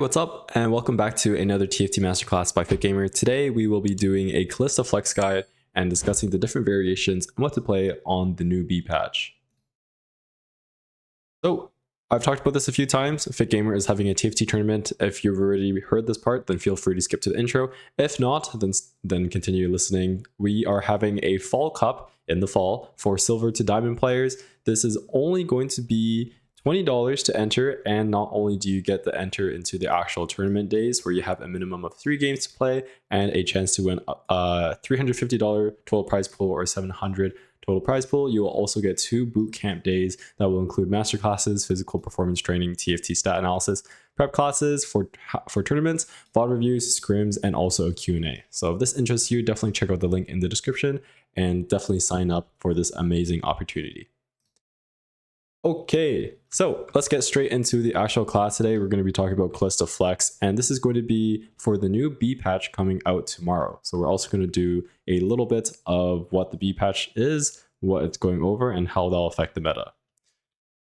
What's up, and welcome back to another TFT Masterclass by Fit Gamer. Today we will be doing a Kalista Flex guide and discussing the different variations and what to play on the new B patch. So I've talked about this a few times. Fit Gamer is having a TFT tournament. If you've already heard this part, then feel free to skip to the intro. If not, then continue listening. We are having a fall cup in the fall for silver to diamond players. This is only going to be $20 to enter, and not only do you get to enter into the actual tournament days where you have a minimum of 3 games to play and a chance to win a $350 total prize pool or $700 total prize pool, you will also get 2 boot camp days that will include masterclasses, physical performance training, TFT stat analysis, prep classes for tournaments, VOD reviews, scrims, and also a Q&A. So if this interests you, definitely check out the link in the description and definitely sign up for this amazing opportunity. Okay, so let's get straight into the actual class today. We're going to be talking about Kalista Flex, and this is going to be for the new B patch coming out tomorrow. So we're also going to do a little bit of what the B patch is, what it's going over, and how that'll affect the meta. A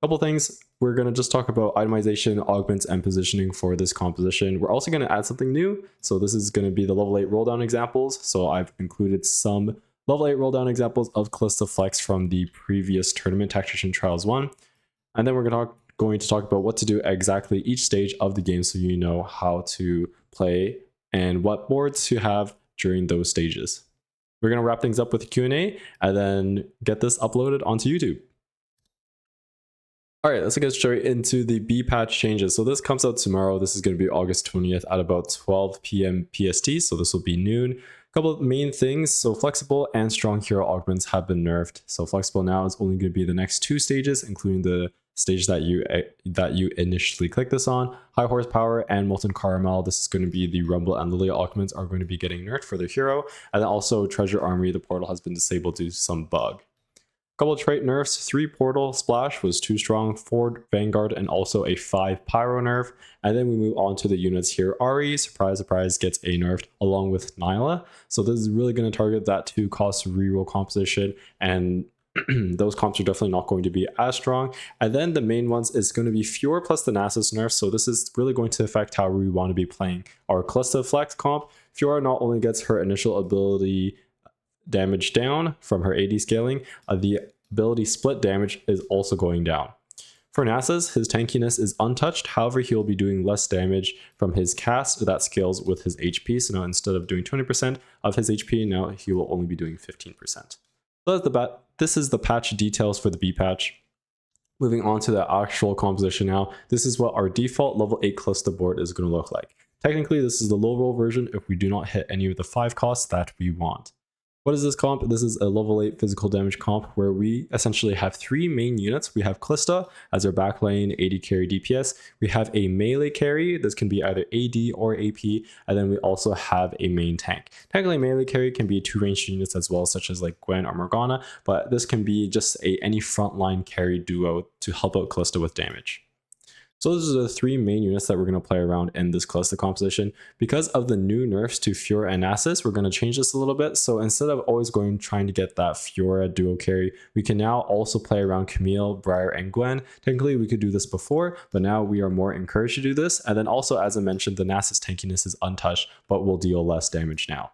couple things. We're going to just talk about itemization, augments, and positioning for this composition. We're also going to add something new. So this is going to be the level 8 rolldown examples. So I've included some level 8 rolldown examples of Kalista Flex from the previous tournament, Tactician Trials 1. And then we're going to talk about what to do exactly each stage of the game so you know how to play and what boards to have during those stages. We're going to wrap things up with a Q&A and then get this uploaded onto YouTube. All right, let's get straight into the B patch changes. So this comes out tomorrow. This is going to be August 20th at about 12 p.m. PST. So this will be noon. A couple of main things. So flexible and strong hero augments have been nerfed. So flexible now is only going to be the next 2 stages, including the stage that you initially click this on. High horsepower and molten caramel. This is going to be the rumble and lily augments are going to be getting nerfed for their hero. And then also treasure armory, the portal has been disabled due to some bug. Couple of trait nerfs. 3 portal splash was too strong, 4 vanguard, and also a 5 pyro nerf. And then we move on to the units here. Ari, surprise surprise, gets a nerf along with Nyla. So this is really going to target that 2 cost reroll composition, and those comps are definitely not going to be as strong. And then the main ones is going to be Fiora plus the Nasus nerf. So this is really going to affect how we want to be playing our Kalista Flex comp. Fiora not only gets her initial ability damage down from her AD scaling, the ability split damage is also going down. For Nasus, his tankiness is untouched, however he will be doing less damage from his cast that scales with his HP. So now instead of doing 20% of his HP, now he will only be doing 15%. So this is the patch details for the B patch. Moving on to the actual composition now, this is what our default level 8 Kalista board is going to look like. Technically, this is the low roll version if we do not hit any of the 5 costs that we want. What is this comp? This is a level 8 physical damage comp where we essentially have 3 main units. We have Kalista as our backlane, AD carry, DPS. We have a melee carry. This can be either AD or AP. And then we also have a main tank. Technically, melee carry can be 2 ranged units as well, such as like Gwen or Morgana. But this can be just any frontline carry duo to help out Kalista with damage. So those are the 3 main units that we're going to play around in this Kalista composition. Because of the new nerfs to Fiora and Nasus, we're going to change this a little bit. So instead of always trying to get that Fiora duo carry, we can now also play around Camille, Briar, and Gwen. Technically, we could do this before, but now we are more encouraged to do this. And then also, as I mentioned, the Nasus tankiness is untouched, but will deal less damage now.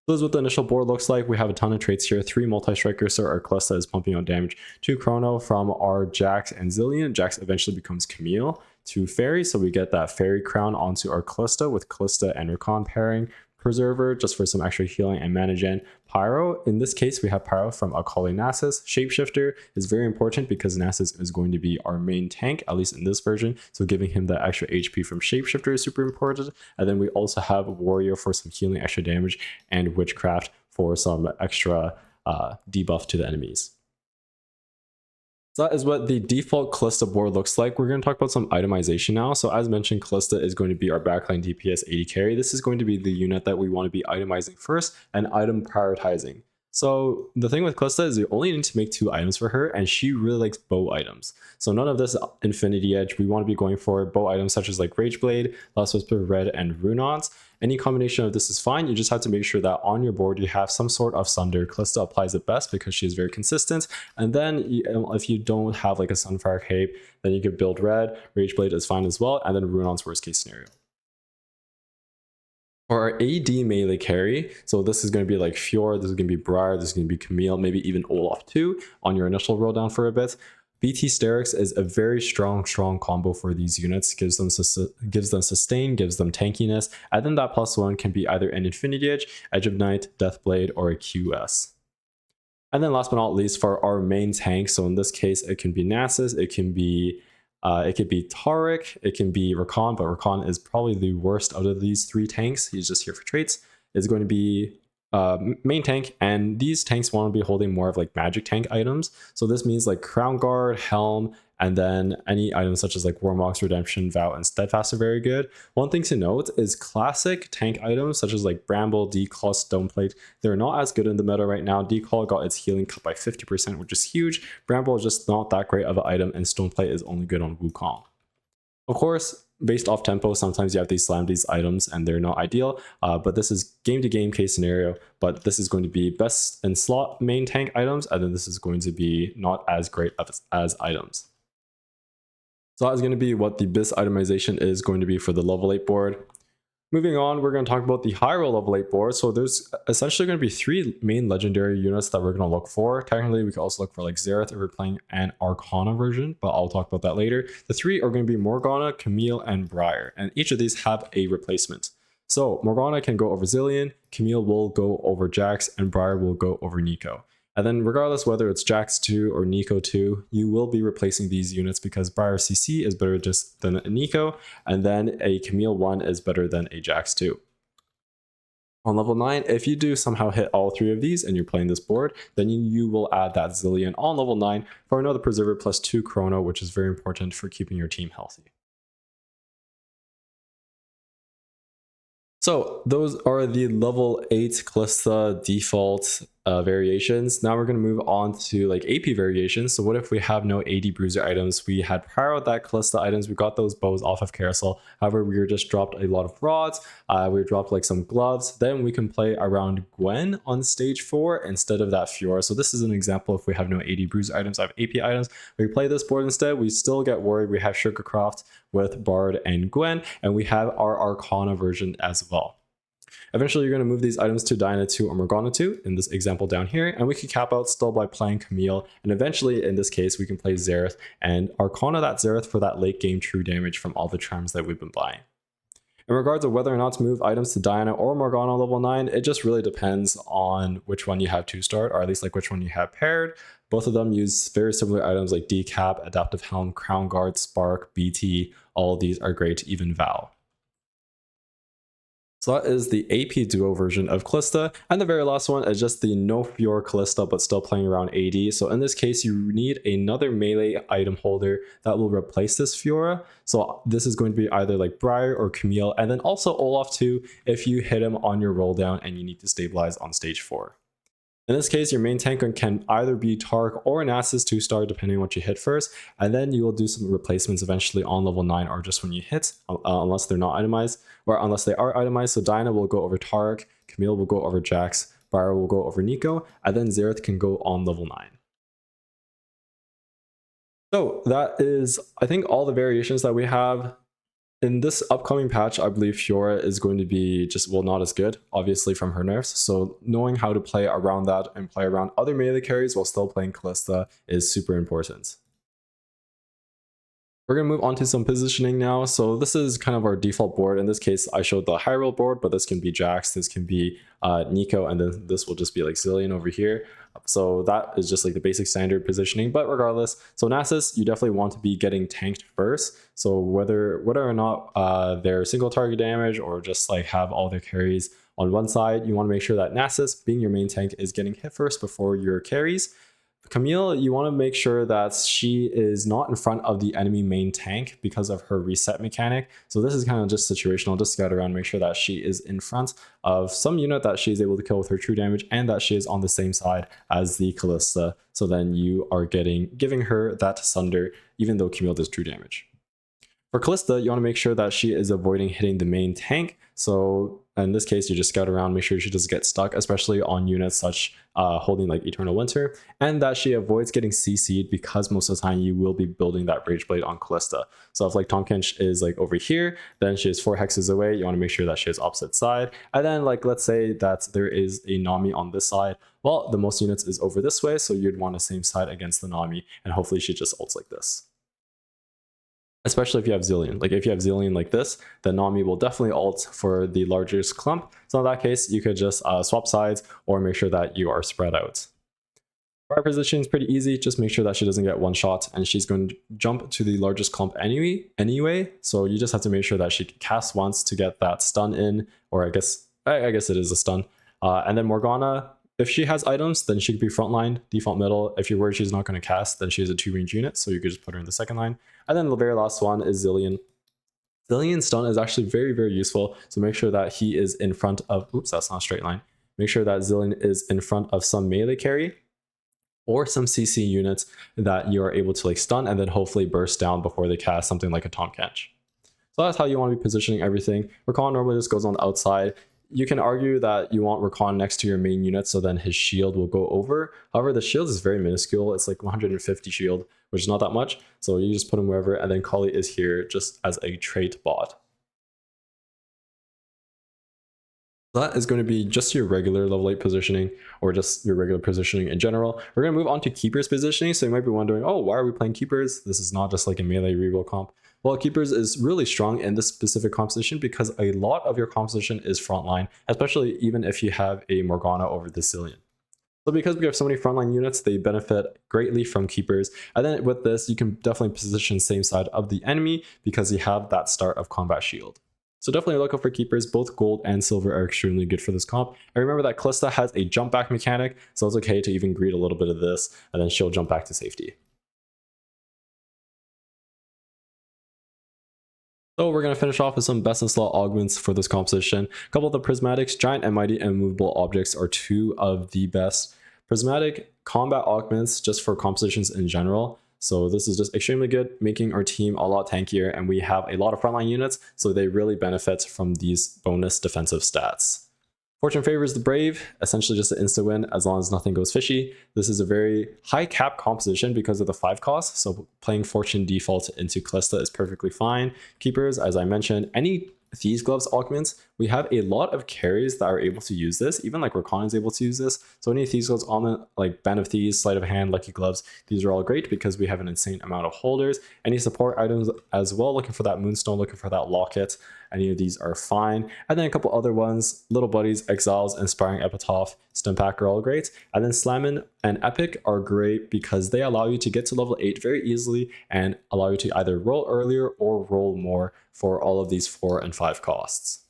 So this is what the initial board looks like. We have a ton of traits here. 3 multi-strikers, so our Kalista is pumping out damage. 2 Chrono from our Jax and Zillion. Jax eventually becomes Camille. 2 Fairy, so we get that Fairy crown onto our Kalista with Kalista and Rakan pairing. Preserver, just for some extra healing and mana gen. Pyro, in this case, we have Pyro from Akali Nasus. Shapeshifter is very important because Nasus is going to be our main tank, at least in this version. So giving him that extra HP from Shapeshifter is super important. And then we also have Warrior for some healing, extra damage, and Witchcraft for some extra debuff to the enemies. So that is what the default Kalista board looks like. We're going to talk about some itemization now. So as mentioned, Kalista is going to be our backline DPS AD carry. This is going to be the unit that we want to be itemizing first and item prioritizing. So the thing with Kalista is you only need to make 2 items for her, and she really likes bow items. So none of this Infinity Edge. We want to be going for bow items such as like Rage Blade, Last Whisper Red, and Runons. Any combination of this is fine. You just have to make sure that on your board you have some sort of Sunder. Kalista applies it best because she is very consistent. And then if you don't have like a Sunfire Cape, then you could build Red. Rage Blade is fine as well, and then Runon's worst case scenario. For our AD melee carry, so this is going to be like Fjord, this is going to be Briar, this is going to be Camille, maybe even Olaf too on your initial roll down for a bit. BT Sterix is a very strong combo for these units. Gives them sustain, gives them tankiness, and then that +1 can be either an Infinity Edge, Edge of Night, Deathblade, or a QS. And then last but not least, for our main tank, so in this case, it can be Nasus, it could be Taric, it can be Rakan, but Rakan is probably the worst out of these 3 tanks. He's just here for traits. It's going to be main tank, and these tanks want to be holding more of like magic tank items. So this means like Crown Guard, Helm, and then any items such as like Warmox, Redemption, Vow, and Steadfast are very good. One thing to note is classic tank items such as like Bramble, Declaw, Stoneplate. They're not as good in the meta right now. Declaw got its healing cut by 50%, which is huge. Bramble is just not that great of an item, and Stoneplate is only good on Wukong. Of course, based off tempo, sometimes you have to slam these items and they're not ideal, but this is game-to-game case scenario, but this is going to be best in slot main tank items, and then this is going to be not as great as items. So that is going to be what the BIS itemization is going to be for the level 8 board. Moving on, we're going to talk about the high roll level 8 board. So there's essentially going to be 3 main legendary units that we're going to look for. Technically, we can also look for like Xerath if we're playing an Arcana version, but I'll talk about that later. The 3 are going to be Morgana, Camille, and Briar, and each of these have a replacement. So Morgana can go over Zillion, Camille will go over Jax, and Briar will go over Nico. And then regardless whether it's Jax 2 or Nico 2, you will be replacing these units because Briar CC is better just than a Nico, and then a Camille 1 is better than a Jax 2. On level 9, if you do somehow hit all 3 of these and you're playing this board, then you will add that Zillion on level 9 for another Preserver plus 2 Chrono, which is very important for keeping your team healthy. So those are the level 8 Kalista default variations. Now we're going to move on to like AP variations. So what if we have no AD bruiser items? We had prior that Kalista items. We got those bows off of Carousel. However, we were just dropped a lot of rods. We dropped like some gloves. Then we can play around Gwen on stage 4 instead of that Fiora. So this is an example if we have no AD bruiser items, I have AP items. We play this board instead. We still get worried. We have Sugarcroft with Bard and Gwen, and we have our Arcana version as well. Eventually, you're going to move these items to Diana 2 or Morgana 2 in this example down here, and we can cap out still by playing Camille, and eventually, in this case, we can play Xerath and Arcana that Xerath for that late game true damage from all the charms that we've been buying. In regards of whether or not to move items to Diana or Morgana level 9, it just really depends on which one you have to start, or at least like which one you have paired. Both of them use very similar items like Decap, Adaptive Helm, Crown Guard, Spark, BT. All of these are great, even Vow. So that is the AP Duo version of Kalista, and the very last one is just the no Fiora Kalista but still playing around AD. So in this case, you need another melee item holder that will replace this Fiora. So this is going to be either like Briar or Camille, and then also Olaf too if you hit him on your roll down and you need to stabilize on stage 4. In this case, your main tank can either be Taric or Nasus 2-star depending on what you hit first, and then you will do some replacements eventually on level 9 or just when you hit, unless they're not itemized, or unless they are itemized. So Diana will go over Taric, Camille will go over Jax, Briar will go over Nico, and then Xerath can go on level 9. So that is, I think, all the variations that we have. In this upcoming patch, I believe Fiora is going to be just, well, not as good, obviously from her nerfs. So knowing how to play around that and play around other melee carries while still playing Kalista is super important. We're going to move on to some positioning now. So this is kind of our default board. In this case, I showed the high roll board, but this can be Jax, this can be Nico, and then this will just be like Zillion over here. So that is just like the basic standard positioning, but regardless, so Nasus, you definitely want to be getting tanked first. So whether or not they're single target damage or just like have all their carries on one side, you want to make sure that Nasus, being your main tank, is getting hit first before your carries. Camille, you want to make sure that she is not in front of the enemy main tank because of her reset mechanic. So this is kind of just situational, just scout around, make sure that she is in front of some unit that she's able to kill with her true damage and that she is on the same side as the Kalista. So then you are giving her that sunder even though Camille does true damage. For Kalista, you want to make sure that she is avoiding hitting the main tank. So in this case, you just scout around, make sure she doesn't get stuck, especially on units such holding like Eternal Winter, and that she avoids getting CC'd because most of the time you will be building that Rage Blade on Kalista. So if like Tahm Kench is like over here, then she is 4 hexes away. You want to make sure that she is opposite side. And then like let's say that there is a Nami on this side. Well, the most units is over this way, so you'd want the same side against the Nami, and hopefully she just ults like this. Especially if you have Zillion. Like if you have Zillion like this, then Nami will definitely ult for the largest clump. So in that case, you could just swap sides or make sure that you are spread out. Fire position is pretty easy. Just make sure that she doesn't get one shot and she's going to jump to the largest clump anyway. So you just have to make sure that she casts once to get that stun in, or I guess it is a stun. And then Morgana, if she has items, then she could be frontline, default middle. If you're worried she's not going to cast, then she has a 2-range unit, so you could just put her in the second line. And then the very last one is Zillion. Zillion's stun is actually very, very useful, so make sure that he is in front of, oops, that's not a straight line. Make sure that Zillion is in front of some melee carry or some CC units that you are able to like stun and then hopefully burst down before they cast, something like a Tahm Kench. So that's how you want to be positioning everything. Rakan normally just goes on the outside. You can argue that you want Rakan next to your main unit, so then his shield will go over. However, the shield is very minuscule. It's like 150 shield, which is not that much. So you just put him wherever, and then Kali is here just as a trait bot. That is going to be just your regular level 8 positioning, or just your regular positioning in general. We're going to move on to Keepers positioning. So you might be wondering, oh, why are we playing Keepers? This is not just like a melee reroll comp. Well, Keepers is really strong in this specific composition because a lot of your composition is frontline, especially even if you have a Morgana over the Zillion. So because we have so many frontline units, they benefit greatly from Keepers. And then with this, you can definitely position same side of the enemy because you have that start of combat shield. So definitely look out for Keepers. Both gold and silver are extremely good for this comp. And remember that Kalista has a jump back mechanic, so it's okay to even greet a little bit of this, and then she'll jump back to safety. So we're going to finish off with some best in slot augments for this composition. A couple of the prismatics, giant and mighty and movable objects are 2 of the best. Prismatic combat augments just for compositions in general. So this is just extremely good, making our team a lot tankier, and we have a lot of frontline units, so they really benefit from these bonus defensive stats. Fortune favors the brave, essentially just an insta win as long as nothing goes fishy. This is a very high cap composition because of the 5 cost, so playing Fortune default into Kalista is perfectly fine. Keepers, as I mentioned, any Thieves Gloves augments, we have a lot of carries that are able to use this, even like Rakan is able to use this. So any Thieves Gloves augment, like Band of Thieves, Sleight of Hand, Lucky Gloves, these are all great because we have an insane amount of holders. Any support items as well, looking for that Moonstone, looking for that Locket, any of these are fine. And then a couple other ones, Little Buddies, Exiles, Inspiring Epitaph, Stimpack are all great. And then Slammin and Epic are great because they allow you to get to level 8 very easily and allow you to either roll earlier or roll more for all of these 4 and 5 costs.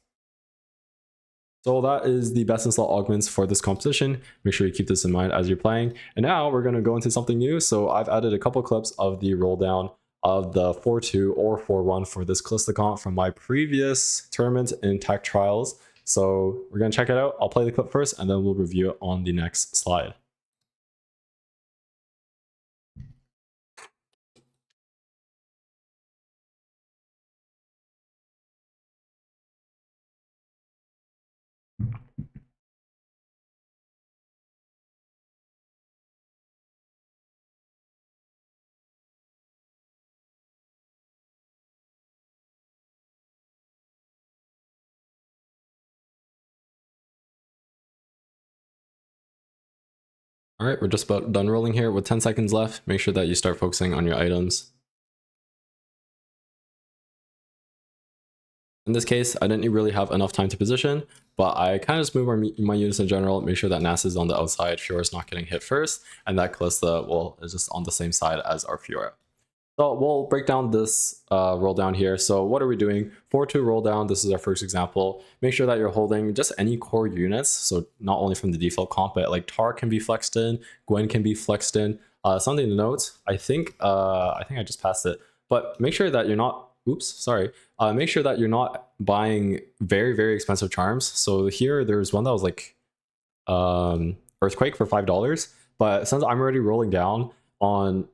So that is the best in slot augments for this composition. Make sure you keep this in mind as you're playing. And now we're going to go into something new. So I've added a couple clips of the roll down of the 4-2 or 4-1 for this Kalista comp from my previous tournament in Tech Trials. So we're going to check it out. I'll play the clip first and then we'll review it on the next slide. All right, we're just about done rolling here with 10 seconds left. Make sure that you start focusing on your items. In this case, I didn't really have enough time to position, but I kind of just move my units in general, make sure that Nass is on the outside, Fiora is not getting hit first, and that Kalista is just on the same side as our Fiora. So we'll break down this roll down here. So what are we doing? 4-2 roll down, this is our first example. Make sure that you're holding just any core units, so not only from the default comp, but like Tar can be flexed in, Gwen can be flexed in, Something to note, I think I just passed it, but make sure that you're not, oops, sorry. Make sure that you're not buying very, very expensive charms. So here there's one that was like Earthquake for $5, but since I'm already rolling down on,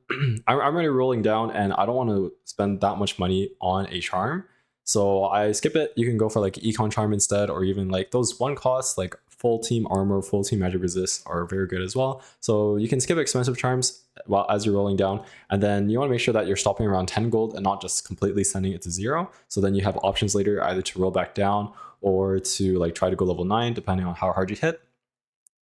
I'm already rolling down and I don't want to spend that much money on a charm, so I skip it. You can go for like Econ Charm instead, or even like those one costs like full team armor, full team magic resist are very good as well. So you can skip expensive charms while as you're rolling down, and then you want to make sure that you're stopping around 10 gold and not just completely sending it to 0. So then you have options later either to roll back down or to like try to go level 9 depending on how hard you hit,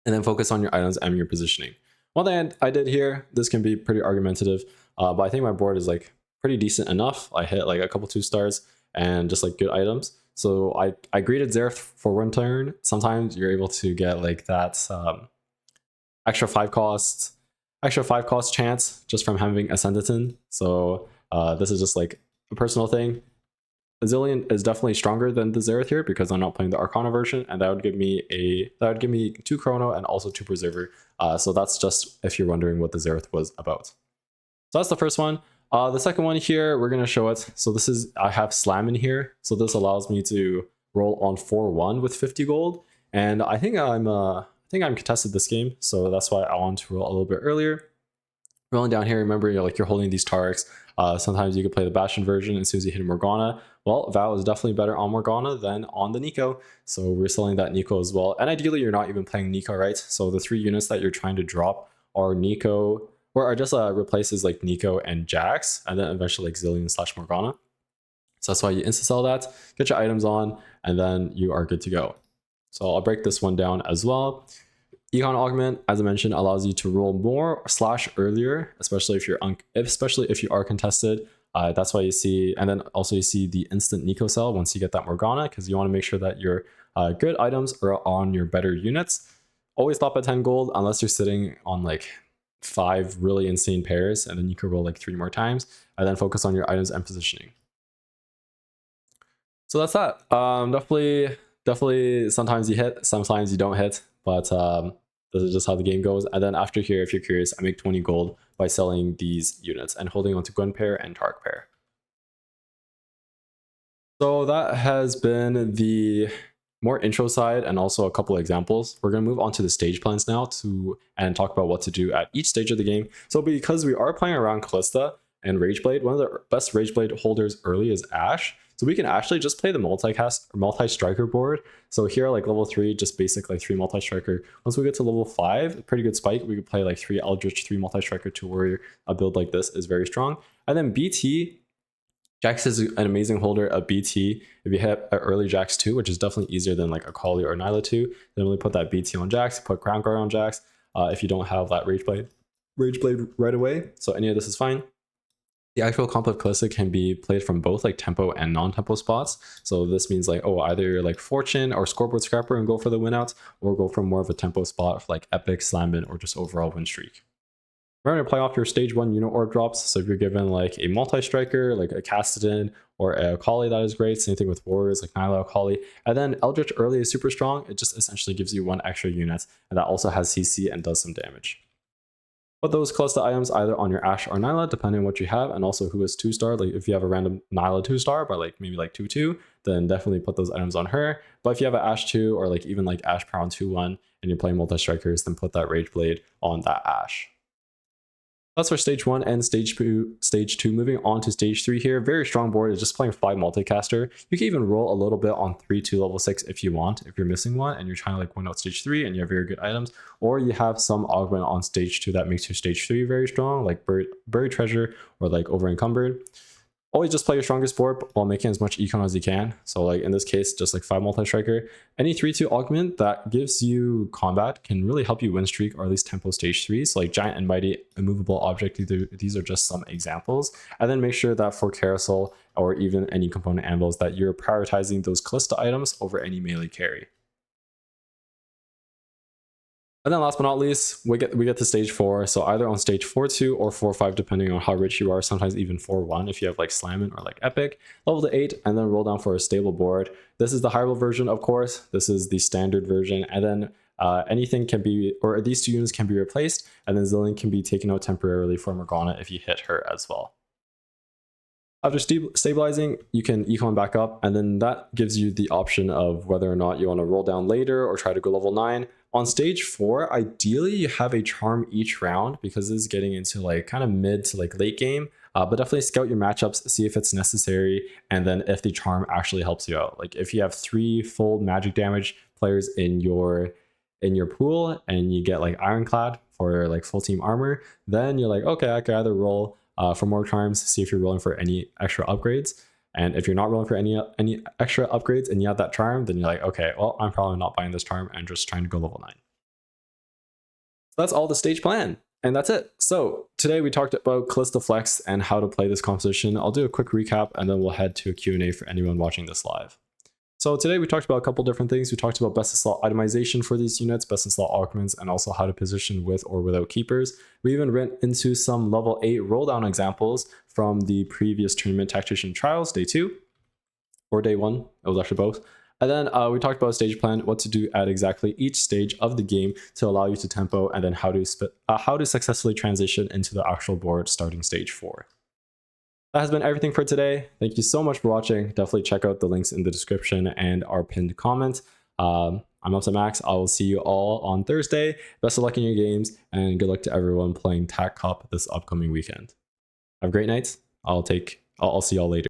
and then focus on your items and your positioning. One thing I did here, this can be pretty argumentative, but I think my board is like pretty decent enough. I hit like a couple 2 stars and just like good items. So I greeted Xerath for 1 turn. Sometimes you're able to get like that extra 5 cost chance just from having Ascendanton. So this is just like a personal thing. Azilian is definitely stronger than the Xerath here because I'm not playing the Arcana version, and that would give me 2 Chrono and also 2 Preserver. So that's just if you're wondering what the Xerath was about. So that's the first one. The second one here, we're gonna show it. So this is, I have Slam in here, so this allows me to roll on 4-1 with 50 gold, and I think I'm contested this game, so that's why I want to roll a little bit earlier. Rolling down here, remember you're holding these Tarics. Sometimes you could play the Bastion version as soon as you hit Morgana. Well, Val is definitely better on Morgana than on the Nico, so we're selling that Nico as well. And ideally, you're not even playing Nico, right? So the 3 units that you're trying to drop are Nico, or are just replaces like Nico and Jax, and then eventually like Zillion / Morgana. So that's why you insta-sell that, get your items on, and then you are good to go. So I'll break this one down as well. Econ Augment, as I mentioned, allows you to roll more / earlier, especially if you are contested. That's why you see, and then also you see the instant Nico sell once you get that Morgana, because you want to make sure that your good items are on your better units. Always stop at 10 gold unless you're sitting on like 5 really insane pairs, and then you can roll like 3 more times, and then focus on your items and positioning. So that's that. Definitely sometimes you hit, sometimes you don't hit, but this is just how the game goes. And then after here, if you're curious, I make 20 gold by selling these units and holding on to Gwen pair and Tark pair. So that has been the more intro side and also a couple of examples. We're going to move on to the stage plans now and talk about what to do at each stage of the game. So because we are playing around Kalista and Rageblade, one of the best Rageblade holders early is Ashe. So we can actually just play the multi-striker board. So here, like level 3, just basic like 3 multi-striker. Once we get to level 5, pretty good spike, we could play like 3 Eldritch, 3 multi-striker, 2 warrior. A build like this is very strong. And then BT, Jax is an amazing holder of BT. If you hit an early Jax 2, which is definitely easier than like a Kali or Nyla 2, then really put that BT on Jax, put Crown Guard on Jax if you don't have that Rageblade right away. So any of this is fine. The actual comp of Kalista can be played from both like tempo and non-tempo spots. So this means like, oh, either you're like Fortune or Scoreboard Scrapper and go for the win outs, or go for more of a tempo spot like Epic, Slamming, or just overall win streak. We're going to play off your stage 1 unit orb drops. So if you're given like a multi-striker, like a Cassidy or a Kali, that is great. Same thing with warriors like Nyla or Kali. And then Eldritch early is super strong. It just essentially gives you 1 extra unit, and that also has CC and does some damage. Put those Kalista items either on your Ashe or Nyla, depending on what you have, and also who is 2-star. Like if you have a random Nyla 2-star, but like maybe like 2/2, then definitely put those items on her. But if you have an Ashe 2 or like even like Ashe Power 2/1 and you're playing multi-strikers, then put that Rageblade on that Ashe. That's for stage 1 and stage 2. Moving on to stage 3 here. Very strong board. Is just playing 5 multicaster. You can even roll a little bit on 3 to level 6 if you want, if you're missing one and you're trying to like win out stage 3 and you have very good items, or you have some augment on stage 2 that makes your stage 3 very strong, like Buried Treasure or like Over Encumbered. Always just play your strongest board while making as much econ as you can. So like in this case, just like 5 multi-striker. Any 3/2 augment that gives you combat can really help you win streak or at least tempo stage 3. So like Giant and Mighty, Immovable Object, these are just some examples. And then make sure that for Carousel or even any component anvils that you're prioritizing those Kalista items over any melee carry. And then last but not least, we get to stage 4. So either on stage 4/2 or 4/5, depending on how rich you are, sometimes even 4/1 if you have like Slamming or like Epic. Level to 8 and then roll down for a stable board. This is the high level version, of course. This is the standard version. And then anything can be, or these 2 units can be replaced, and then Zillion can be taken out temporarily for Morgana if you hit her as well. After stabilizing, you can econ back up, and then that gives you the option of whether or not you want to roll down later or try to go level 9. On stage 4, ideally you have a charm each round, because this is getting into like kind of mid to like late game, but definitely scout your matchups, see if it's necessary, and then if the charm actually helps you out. Like if you have 3 full magic damage players in your pool and you get like Ironclad for like full team armor, then you're like, okay, I could either roll for more charms, see if you're rolling for any extra upgrades. And if you're not rolling for any extra upgrades and you have that charm, then you're like, okay, well, I'm probably not buying this charm and just trying to go level 9. So that's all the stage plan. And that's it. So today we talked about Kalista Flex and how to play this composition. I'll do a quick recap and then we'll head to a Q&A for anyone watching this live. So today we talked about a couple different things. We talked about best in slot itemization for these units, best in slot augments, and also how to position with or without keepers. We even went into some level 8 roll down examples from the previous tournament tactician trials, day 2 or day 1. It was actually both. And then we talked about a stage plan, what to do at exactly each stage of the game to allow you to tempo, and then how to successfully transition into the actual board starting stage 4. That has been everything for today. Thank you so much for watching. Definitely check out the links in the description and our pinned comment. I'm Upsetmax. I will see you all on Thursday. Best of luck in your games, and good luck to everyone playing TAC Cup this upcoming weekend. Have a great night. I'll see y'all later.